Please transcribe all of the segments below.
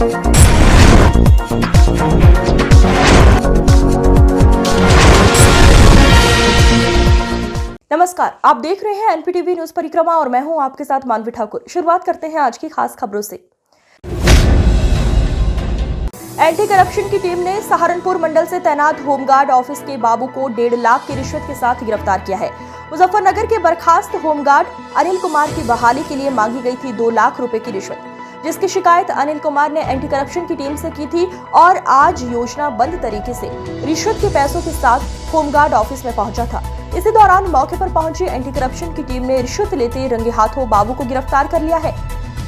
नमस्कार, आप देख रहे हैं एनपीटीवी न्यूज परिक्रमा और मैं हूं आपके साथ मानवी ठाकुर। शुरुआत करते हैं आज की खास खबरों से। एंटी करप्शन की टीम ने सहारनपुर मंडल से तैनात होमगार्ड ऑफिस के बाबू को 1.5 लाख की रिश्वत के साथ गिरफ्तार किया है। मुजफ्फरनगर के बर्खास्त होमगार्ड अनिल कुमार की बहाली के लिए मांगी गई थी 2 लाख रुपए की रिश्वत, जिसकी शिकायत अनिल कुमार ने एंटी करप्शन की टीम से की थी और आज योजनाबद्ध तरीके से रिश्वत के पैसों के साथ होमगार्ड ऑफिस में पहुंचा था। इसी दौरान मौके पर पहुंची एंटी करप्शन की टीम ने रिश्वत लेते रंगे हाथों बाबू को गिरफ्तार कर लिया है।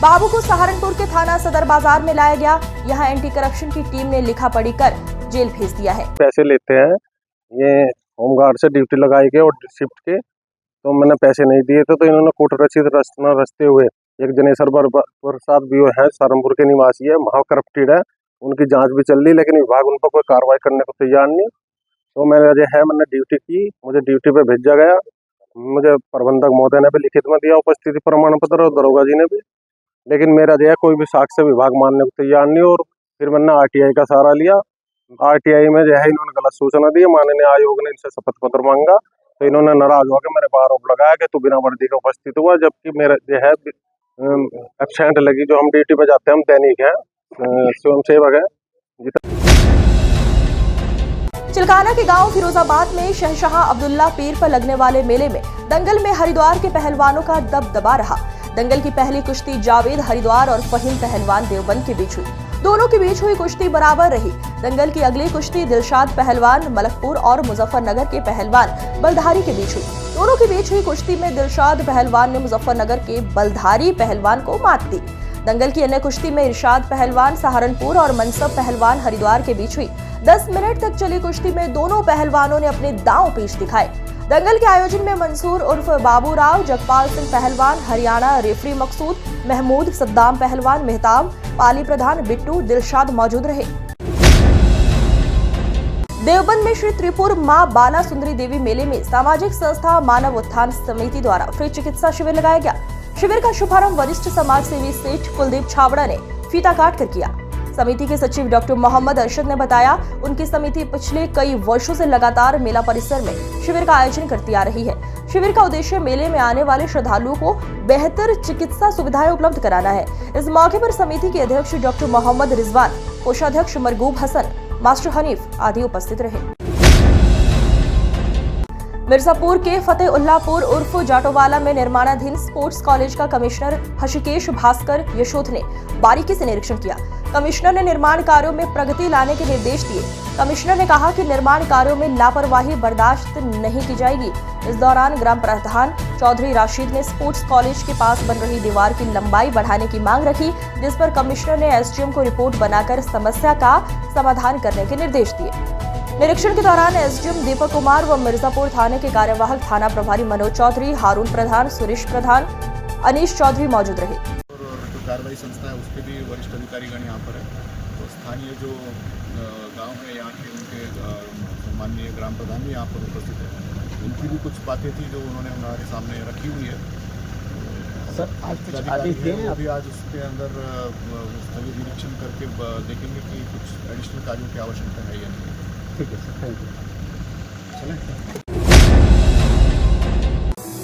बाबू को सहारनपुर के थाना सदर बाजार में लाया गया। यहाँ एंटी करप्शन की टीम ने लिखा पढ़ी कर जेल भेज दिया है। पैसे लेते हैं ये होमगार्ड से ड्यूटी लगाई गई और शिफ्ट के, तो मैंने पैसे नहीं दिए थे, तो इन्होंने कोर्ट रसीद रचते हुए एक जनेश्वर प्रसाद भी है, सहारनपुर के निवासी है, महा करप्टेड है, उनकी जांच भी चल रही, लेकिन विभाग उन पर कोई कार्रवाई करने को तैयार नहीं। तो मैंने ड्यूटी की, मुझे ड्यूटी पे भेजा गया। मुझे प्रबंधक महोदय ने भी लिखित में दिया उपस्थिति प्रमाण पत्र और दरोगा जी ने भी, लेकिन मेरा कोई भी साक्ष्य विभाग मानने को तैयार नहीं। और फिर मैंने आरटीआई का सहारा लिया। आरटीआई में इन्होंने गलत सूचना दी। माननीय आयोग ने इनसे शपथ पत्र मांगा, तो इन्होंने नाराज होकर मेरे पर आरोप लगाया कि तू बिना वर्दी का उपस्थित हुआ, जबकि मेरा एब्सेंट लगी। जो हम ड्यूटी पे जाते हैं, हम दैनिक है, स्वयं सेवक है। चिलकाना के गांव फिरोजाबाद में शहशाह अब्दुल्ला पीर पर लगने वाले मेले में दंगल में हरिद्वार के पहलवानों का दबदबा रहा। दंगल की पहली कुश्ती जावेद हरिद्वार और फहीम पहलवान देवबंद के बीच हुई। दोनों के बीच हुई कुश्ती बराबर रही। दंगल की अगली कुश्ती दिलशाद पहलवान मलकपुर और मुजफ्फरनगर के पहलवान बलधारी के बीच हुई। दोनों के बीच हुई कुश्ती में दिलशाद पहलवान ने मुजफ्फरनगर के बलधारी पहलवान को मात दी। दंगल की अन्य कुश्ती में इरशाद पहलवान सहारनपुर और मनसब पहलवान हरिद्वार के बीच हुई। 10 मिनट तक चली कुश्ती में दोनों पहलवानों ने अपने दांव पेश दिखाए। दंगल के आयोजन में मंसूर उर्फ बाबूराव, जगपाल सिंह पहलवान, हरियाणा रेफरी मकसूद, महमूद, सद्दाम पहलवान, मेहताब, पाली प्रधान, बिट्टू, दिलशाद मौजूद रहे। देवबंद में श्री त्रिपुर मां बाला सुंदरी देवी मेले में सामाजिक संस्था मानव उत्थान समिति द्वारा फ्री चिकित्सा शिविर लगाया गया। शिविर का शुभारंभ वरिष्ठ समाज सेवी सेठ कुलदीप छाबड़ा ने फीता काट कर किया। समिति के सचिव डॉक्टर मोहम्मद अरशद ने बताया, उनकी समिति पिछले कई वर्षों से लगातार मेला परिसर में शिविर का आयोजन करती आ रही है। शिविर का उद्देश्य मेले में आने वाले श्रद्धालुओं को बेहतर चिकित्सा सुविधाएं उपलब्ध कराना है। इस मौके पर समिति के अध्यक्ष डॉक्टर मोहम्मद रिजवान, कोषाध्यक्ष मरगूब हसन, मास्टर हनीफ आदि उपस्थित रहे। मिर्जापुर के फतेउल्लापुर उर्फ जाटोवाला में निर्माणाधीन स्पोर्ट्स कॉलेज का कमिश्नर हशिकेश भास्कर यशोध ने बारीकी से निरीक्षण किया। कमिश्नर ने निर्माण कार्यों में प्रगति लाने के निर्देश दिए। कमिश्नर ने कहा कि निर्माण कार्यों में लापरवाही बर्दाश्त नहीं की जाएगी। इस दौरान ग्राम प्रधान चौधरी राशिद ने स्पोर्ट्स कॉलेज के पास बन रही दीवार की लंबाई बढ़ाने की मांग रखी, जिस पर कमिश्नर ने एसडीएम को रिपोर्ट बनाकर समस्या का समाधान करने के निर्देश दिए। निरीक्षण के दौरान एसडीएम दीपक कुमार व मिर्जापुर थाने के कार्यवाहक थाना प्रभारी मनोज चौधरी, हारून प्रधान, सुरेश प्रधान, अनीश चौधरी मौजूद रहे। जो कार्रवाई संस्था है उसके भी वरिष्ठ अधिकारीगण यहाँ पर है। तो स्थानीय जो गांव है यहाँ के, उनके माननीय ग्राम प्रधान भी यहाँ पर उपस्थित है। उनकी भी कुछ बातें थी जो उन्होंने हमारे सामने रखी हुई है। सर आज कुछ आदेश दिए हैं, अभी आज उसके अंदर स्थलीय निरीक्षण करके देखेंगे कि कुछ एडिशनल कार्यों की आवश्यकता है या नहीं। ठीक है सर, थैंक यू। चलें।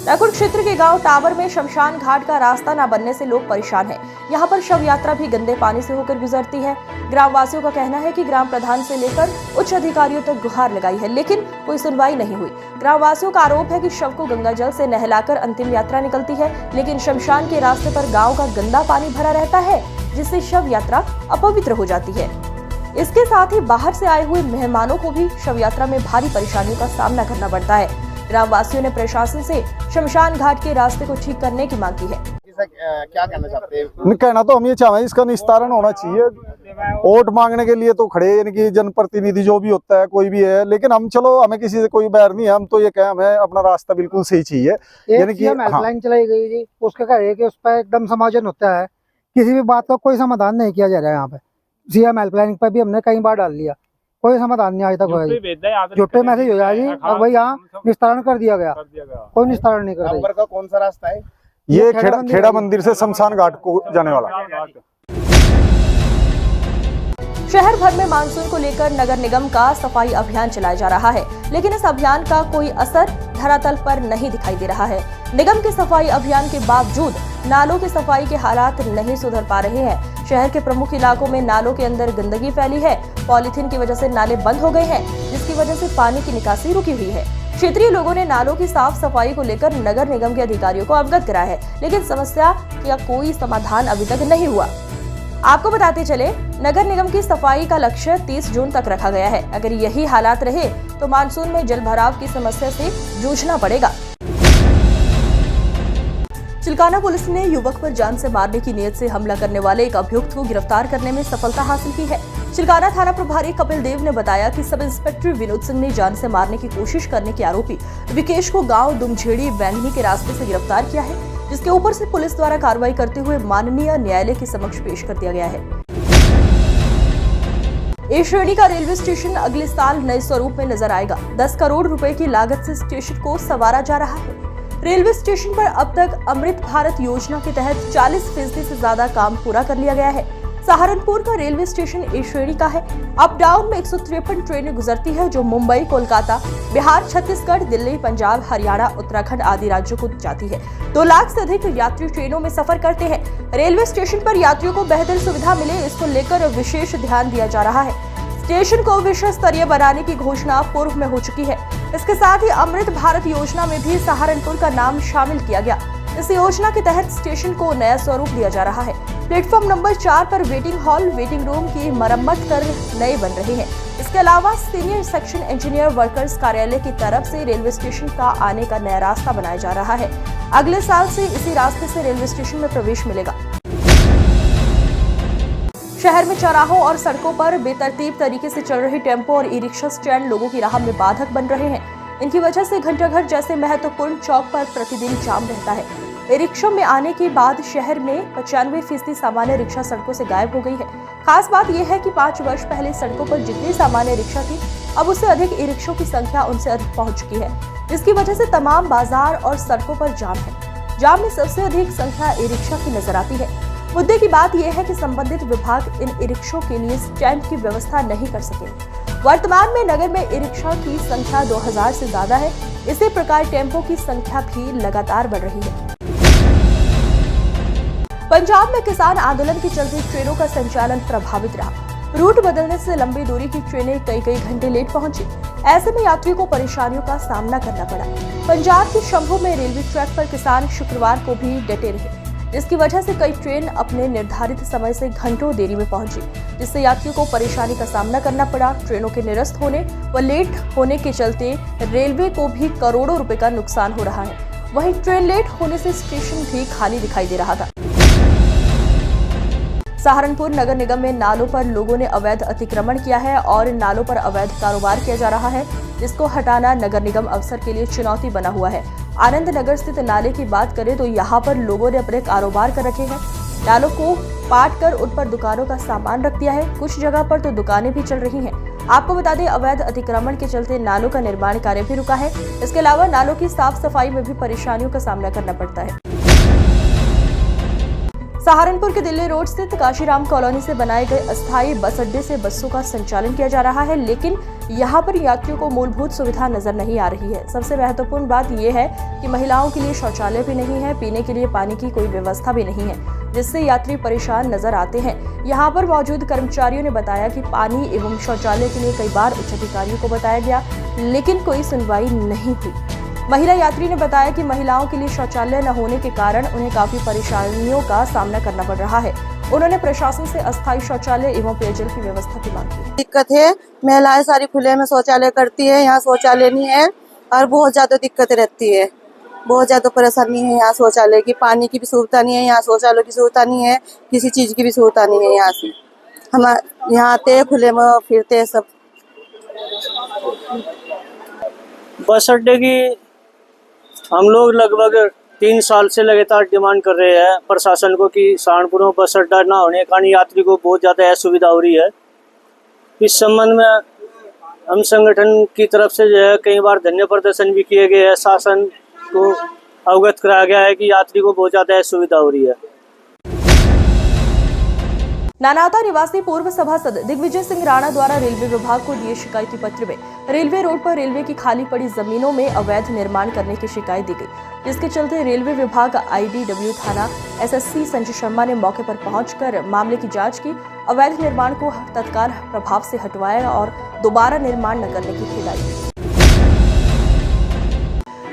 रायपुर क्षेत्र के गांव टावर में शमशान घाट का रास्ता न बनने से लोग परेशान हैं। यहां पर शव यात्रा भी गंदे पानी से होकर गुजरती है। ग्राम वासियों का कहना है कि ग्राम प्रधान से लेकर उच्च अधिकारियों तक गुहार लगाई है, लेकिन कोई सुनवाई नहीं हुई। ग्राम वासियों का आरोप है कि शव को गंगा जल से नहलाकर अंतिम यात्रा निकलती है, लेकिन शमशान के रास्ते पर गाँव का गंदा पानी भरा रहता है, जिससे शव यात्रा अपवित्र हो जाती है। इसके साथ ही बाहर से आए हुए मेहमानों को भी शव यात्रा में भारी परेशानियों का सामना करना पड़ता है। ग्राम वासियों ने प्रशासन से शमशान घाट के रास्ते को ठीक करने की मांग की है। क्या कहना चाहते हैं? कहना तो हम ये चाहें, इसका निस्तारण होना चाहिए। वोट मांगने के लिए तो खड़े, इनकी जनप्रतिनिधि जो भी होता है, कोई भी है, लेकिन हम चलो, हमें किसी से कोई बैर नहीं है। हम तो ये कहें हमें अपना रास्ता बिल्कुल सही चाहिए। यानी कि हेल्पलाइन चलाई गई जी, उसके कहे कि उस पर एकदम समाधान होता है, किसी भी बात का कोई समाधान नहीं किया जा रहा है। यहाँ पे सीएम हेल्पलाइन पर भी हमने कई बार डाल लिया, कोई समाधान नहीं आज तक हुआ। झूठे मैसेज हो जाए जी, और भाई यहाँ निस्तारण कर दिया गया, कोई निस्तारण नहीं कर रहा। कौन सा रास्ता है ये? खेड़ा मंदिर से शमशान घाट को जाने वाला। शहर भर में मानसून को लेकर नगर निगम का सफाई अभियान चलाया जा रहा है, लेकिन इस अभियान का कोई असर धरातल पर नहीं दिखाई दे रहा है। निगम के सफाई अभियान के बावजूद नालों की सफाई के हालात नहीं सुधर पा रहे हैं। शहर के प्रमुख इलाकों में नालों के अंदर गंदगी फैली है। पॉलीथीन की वजह से नाले बंद हो गए हैं, जिसकी वजह से पानी की निकासी रुकी हुई है। क्षेत्रीय लोगों ने नालों की साफ सफाई को लेकर नगर निगम के अधिकारियों को अवगत कराया है, लेकिन समस्या का कोई समाधान अभी तक नहीं हुआ। आपको बताते चले, नगर निगम की सफाई का लक्ष्य 30 जून तक रखा गया है। अगर यही हालात रहे तो मानसून में जल भराव की समस्या से जूझना पड़ेगा। चिल्काना पुलिस ने युवक पर जान से मारने की नीयत से हमला करने वाले एक अभियुक्त को गिरफ्तार करने में सफलता हासिल की है। चिल्काना थाना प्रभारी कपिल देव ने बताया कि सब इंस्पेक्टर विनोद सिंह ने जान से मारने की कोशिश करने के आरोपी विकेश को गांव दुमझेड़ी बैंगनी के रास्ते से गिरफ्तार किया है, जिसके ऊपर से पुलिस द्वारा कार्रवाई करते हुए माननीय न्यायालय के समक्ष पेश कर दिया गया है। ए श्रेणी का रेलवे स्टेशन अगले साल नए स्वरूप में नजर आएगा। 10 करोड़ रुपए की लागत से स्टेशन को संवारा जा रहा है। रेलवे स्टेशन पर अब तक अमृत भारत योजना के तहत 40% से ज्यादा काम पूरा कर लिया गया है। सहारनपुर का रेलवे स्टेशन ए श्रेणी का है। अप डाउन में 153 ट्रेनें गुजरती है, जो मुंबई, कोलकाता, बिहार, छत्तीसगढ़, दिल्ली, पंजाब, हरियाणा, उत्तराखंड आदि राज्यों को जाती है। 2 लाख से अधिक यात्री ट्रेनों में सफर करते हैं। रेलवे स्टेशन पर यात्रियों को बेहतर सुविधा मिले, इसको लेकर विशेष ध्यान दिया जा रहा है। स्टेशन को विश्व स्तरीय बनाने की घोषणा पूर्व में हो चुकी है। इसके साथ ही अमृत भारत योजना में भी सहारनपुर का नाम शामिल किया गया। इस योजना के तहत स्टेशन को नया स्वरूप दिया जा रहा है। प्लेटफॉर्म नंबर 4 पर वेटिंग हॉल, वेटिंग रूम की मरम्मत कर नए बन रहे हैं। इसके अलावा सीनियर सेक्शन इंजीनियर वर्कर्स कार्यालय की तरफ से रेलवे स्टेशन का आने का नया रास्ता बनाया जा रहा है। अगले साल से इसी रास्ते से रेलवे स्टेशन में प्रवेश मिलेगा। शहर में चौराहों और सड़कों पर बेतरतीब तरीके से चल रही टेम्पो और ई रिक्शा स्टैंड लोगों की राह में बाधक बन रहे हैं। इनकी वजह से घंटाघर जैसे महत्वपूर्ण चौक पर प्रतिदिन जाम रहता है। ई रिक्शा में आने के बाद शहर में 95% सामान्य रिक्शा सड़कों से गायब हो गई है। खास बात यह है कि 5 वर्ष पहले सड़कों पर जितनी सामान्य रिक्शा थी, अब उससे अधिक ई रिक्शों की संख्या उनसे अधिक पहुंच चुकी है, जिसकी वजह से तमाम बाजार और सड़कों पर जाम है। जाम में सबसे अधिक संख्या ई रिक्शा की नजर आती है। मुद्दे की बात यह है कि संबंधित विभाग इन ई रिक्शों के लिए स्टैंड की व्यवस्था नहीं कर सके। वर्तमान में नगर में ई रिक्शा की संख्या 2000 से ज्यादा है। इसी प्रकार टेम्पो की संख्या भी लगातार बढ़ रही है। पंजाब में किसान आंदोलन के चलते ट्रेनों का संचालन प्रभावित रहा। रूट बदलने से लंबी दूरी की ट्रेनें कई घंटे लेट पहुंची। ऐसे में यात्रियों को परेशानियों का सामना करना पड़ा। पंजाब के शंभू में रेलवे ट्रैक पर किसान शुक्रवार को भी डटे रहे, जिसकी वजह से कई ट्रेन अपने निर्धारित समय से घंटों देरी में पहुंची, जिससे यात्रियों को परेशानी का सामना करना पड़ा। ट्रेनों के निरस्त होने व लेट होने के चलते रेलवे को भी करोड़ों रुपए का नुकसान हो रहा है। वहीं ट्रेन लेट होने से स्टेशन भी खाली दिखाई दे रहा था। सहारनपुर नगर निगम में नालों पर लोगों ने अवैध अतिक्रमण किया है और नालों पर अवैध कारोबार किया जा रहा है, जिसको हटाना नगर निगम अफसर के लिए चुनौती बना हुआ है। आनंद नगर स्थित नाले की बात करें तो यहाँ पर लोगों ने अपने कारोबार कर रखे हैं। नालों को पाट कर उन पर दुकानों का सामान रख दिया है। कुछ जगह पर तो दुकानें भी चल रही हैं। आपको बता दें, अवैध अतिक्रमण के चलते नालों का निर्माण कार्य भी रुका है। इसके अलावा नालों की साफ सफाई में भी परेशानियों का सामना करना पड़ता है। सहारनपुर के दिल्ली रोड स्थित काशीराम कॉलोनी से बनाए गए अस्थायी बस अड्डे से बसों का संचालन किया जा रहा है, लेकिन यहाँ पर यात्रियों को मूलभूत सुविधा नजर नहीं आ रही है। सबसे महत्वपूर्ण बात यह है कि महिलाओं के लिए शौचालय भी नहीं है, पीने के लिए पानी की कोई व्यवस्था भी नहीं है, जिससे यात्री परेशान नजर आते हैं। यहाँ पर मौजूद कर्मचारियों ने बताया कि पानी एवं शौचालय के लिए कई बार उच्च अधिकारियों को बताया गया, लेकिन कोई सुनवाई नहीं हुई। महिला यात्री ने बताया कि महिलाओं के लिए शौचालय न होने के कारण उन्हें काफी परेशानियों का सामना करना पड़ रहा है। उन्होंने प्रशासन से अस्थायी शौचालय एवं पेयजल की व्यवस्था की मांग की। दिक्कत है, महिलाएं सारी खुले में शौचालय करती है, यहाँ शौचालय नहीं है और बहुत ज्यादा दिक्कत रहती है। बहुत ज्यादा परेशानी है यहाँ शौचालय की, पानी की भी सुविधा नहीं है, यहाँ शौचालय की सुविधा नहीं है, किसी चीज की भी सुविधा नहीं है। यहाँ से हम यहाँ आते खुले में फिरते सब। बस अड्डे की हम लोग लगभग 3 साल से लगातार डिमांड कर रहे हैं प्रशासन को कि सहारनपुर में बस अड्डा ना होने के कारण यात्री को बहुत ज़्यादा असुविधा हो रही है। इस संबंध में हम संगठन की तरफ से जो है कई बार धरने प्रदर्शन भी किए गए हैं। शासन को अवगत कराया गया है कि यात्री को बहुत ज़्यादा असुविधा हो रही है। नानाता निवासी पूर्व सभासद दिग्विजय सिंह राणा द्वारा रेलवे विभाग को दिए शिकायती पत्र में रेलवे रोड पर रेलवे की खाली पड़ी जमीनों में अवैध निर्माण करने की शिकायत दी गई, जिसके चलते रेलवे विभाग IDW थाना SSC संजय शर्मा ने मौके पर पहुंचकर मामले की जांच की, अवैध निर्माण को तत्काल प्रभाव से हटवाया और दोबारा निर्माण न करने की हिदायत दी।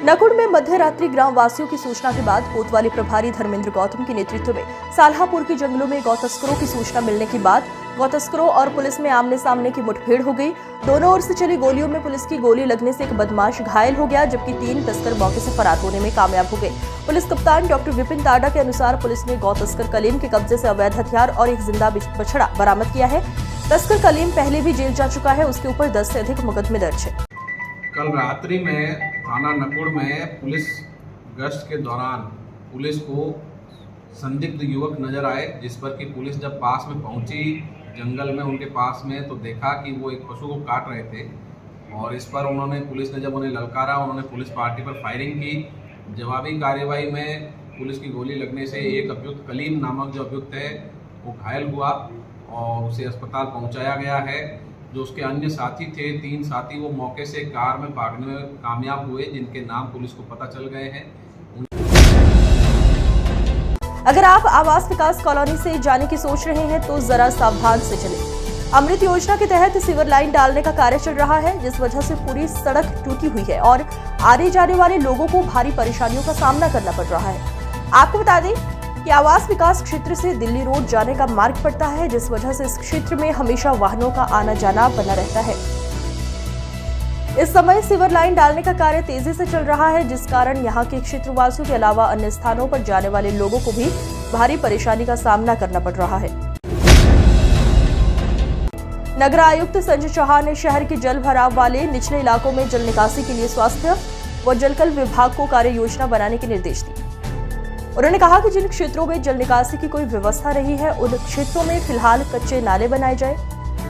नकुड़ में मध्य रात्रि ग्राम वासियों की सूचना के बाद कोतवाली प्रभारी धर्मेंद्र गौतम के नेतृत्व में साल्हापुर के जंगलों में गौ तस्करों की सूचना मिलने के बाद गौ तस्करों और पुलिस में आमने सामने की मुठभेड़ हो गई। दोनों ओर से चली गोलियों में पुलिस की गोली लगने से एक बदमाश घायल हो गया, जबकि 3 तस्कर मौके से फरार होने में कामयाब हो गए। पुलिस कप्तान डॉक्टर विपिन ताडा के अनुसार पुलिस ने गौ तस्कर कलीम के कब्जे से अवैध हथियार और एक जिंदा बछड़ा बरामद किया है। तस्कर कलीम पहले भी जेल जा चुका है, उसके ऊपर 10 से अधिक मुकदमे दर्ज है। कल रात्रि में थाना नकुड़ में पुलिस गश्त के दौरान पुलिस को संदिग्ध युवक नजर आए, जिस पर कि पुलिस जब पास में पहुंची जंगल में उनके पास में तो देखा कि वो एक पशु को काट रहे थे और इस पर पुलिस ने जब उन्हें ललकारा, उन्होंने पुलिस पार्टी पर फायरिंग की। जवाबी कार्रवाई में पुलिस की गोली लगने से एक अभियुक्त कलीम नामक जो अभियुक्त है वो घायल हुआ और उसे अस्पताल पहुंचाया गया है। जो उसके अन्य साथी थे 3 साथी वो मौके से कार में भागने में कामयाब हुए, जिनके नाम पुलिस को पता चल गए हैं। अगर आप आवास विकास कॉलोनी से जाने की सोच रहे हैं तो जरा सावधान से चलें। अमृत योजना के तहत सीवर लाइन डालने का कार्य चल रहा है, जिस वजह से पूरी सड़क टूटी हुई है और आने जाने वाले लोगों को भारी परेशानियों का सामना करना पड़ रहा है। आपको बता दें कि आवास विकास क्षेत्र से दिल्ली रोड जाने का मार्ग पड़ता है, जिस वजह से इस क्षेत्र में हमेशा वाहनों का आना जाना बना रहता है। इस समय सीवर लाइन डालने का कार्य तेजी से चल रहा है, जिस कारण यहां के क्षेत्रवासियों के अलावा अन्य स्थानों पर जाने वाले लोगों को भी भारी परेशानी का सामना करना पड़ रहा है। नगर आयुक्त संजय चौहान ने शहर के जल भराव वाले निचले इलाकों में जल निकासी के लिए स्वास्थ्य व जलकल विभाग को कार्य योजना बनाने के निर्देश दिए। उन्होंने कहा कि जिन क्षेत्रों में जल निकासी की कोई व्यवस्था नहीं है, उन क्षेत्रों में फिलहाल कच्चे नाले बनाए जाए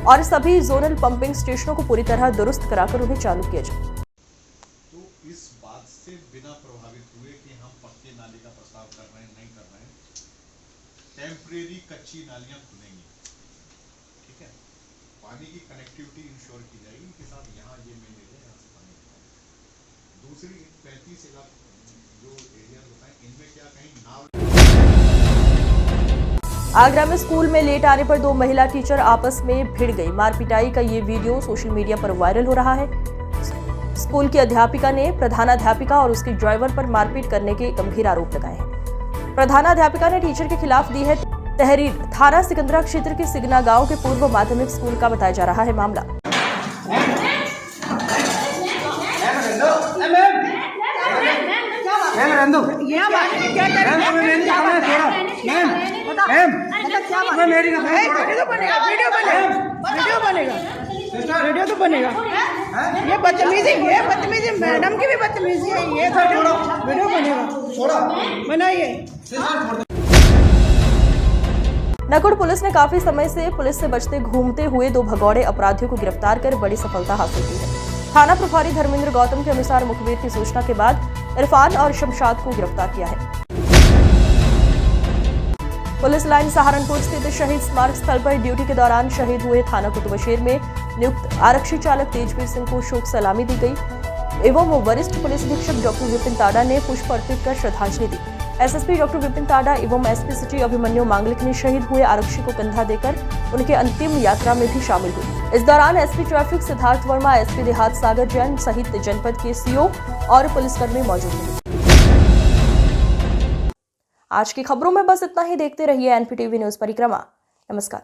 और सभी जोनल पंपिंग स्टेशनों को पूरी तरह दुरुस्त कराकर उन्हें चालू किया जाए। तो इस बात से बिना प्रभावित हुए कि हम पक्के नाले का प्रस्ताव कर रहे हैं नहीं कर रहे हैं, टेम्परेरी कच्ची नालियां खुलेंगी, ठीक है। पानी की कनेक्टिविटी इंश्योर की जाएगी के साथ यहाँ ये मेन एरिया यहाँ से पानी निकालेंगे। दूसरी 35 इलाके जो एरिया बताएं इनमें क्या कहीं नाव। आगरा में स्कूल में लेट आने पर 2 महिला टीचर आपस में भिड़ गई। मारपिटाई का ये वीडियो सोशल मीडिया पर वायरल हो रहा है। स्कूल की अध्यापिका ने प्रधानाध्यापिका और उसके ड्राइवर पर मारपीट करने के गंभीर आरोप लगाए हैं। प्रधानाध्यापिका ने टीचर के खिलाफ दी है तहरीर। थाना सिकंदरा क्षेत्र के सिगना गांव के पूर्व माध्यमिक स्कूल का बताया जा रहा है मामला। वीडियो तो बनेगा। ये बदतमीजी मैडम की भी बदतमीजी है। ये वीडियो बनेगा, बनाइए। नकुड़ पुलिस ने काफी समय से पुलिस से बचते घूमते हुए 2 भगौड़े अपराधियों को गिरफ्तार कर बड़ी सफलता हासिल की है। थाना प्रभारी धर्मेंद्र गौतम के अनुसार मुखबिर की सूचना के बाद इरफान और शमशाद को गिरफ्तार किया है। पुलिस लाइन सहारनपुर स्थित शहीद स्मारक स्थल पर ड्यूटी के दौरान शहीद हुए थाना कुतुबशेर में नियुक्त आरक्षी चालक तेजवीर सिंह को शोक सलामी दी गई एवं वरिष्ठ पुलिस अधीक्षक डॉक्टर विपिन ताडा ने पुष्प अर्पित कर श्रद्धांजलि दी। एसएसपी डॉक्टर विपिन ताडा एवं एसपी सिटी अभिमन्यु मांगलिक ने शहीद हुए आरक्षी को कंधा देकर उनके अंतिम यात्रा में भी शामिल हुए। इस दौरान SP traffic Siddharth Verma, SP देहात सागर जैन सहित जनपद के सीओ और पुलिसकर्मी मौजूद रहे। आज की खबरों में बस इतना ही। देखते रहिए एनपीटीवी न्यूज परिक्रमा। नमस्कार।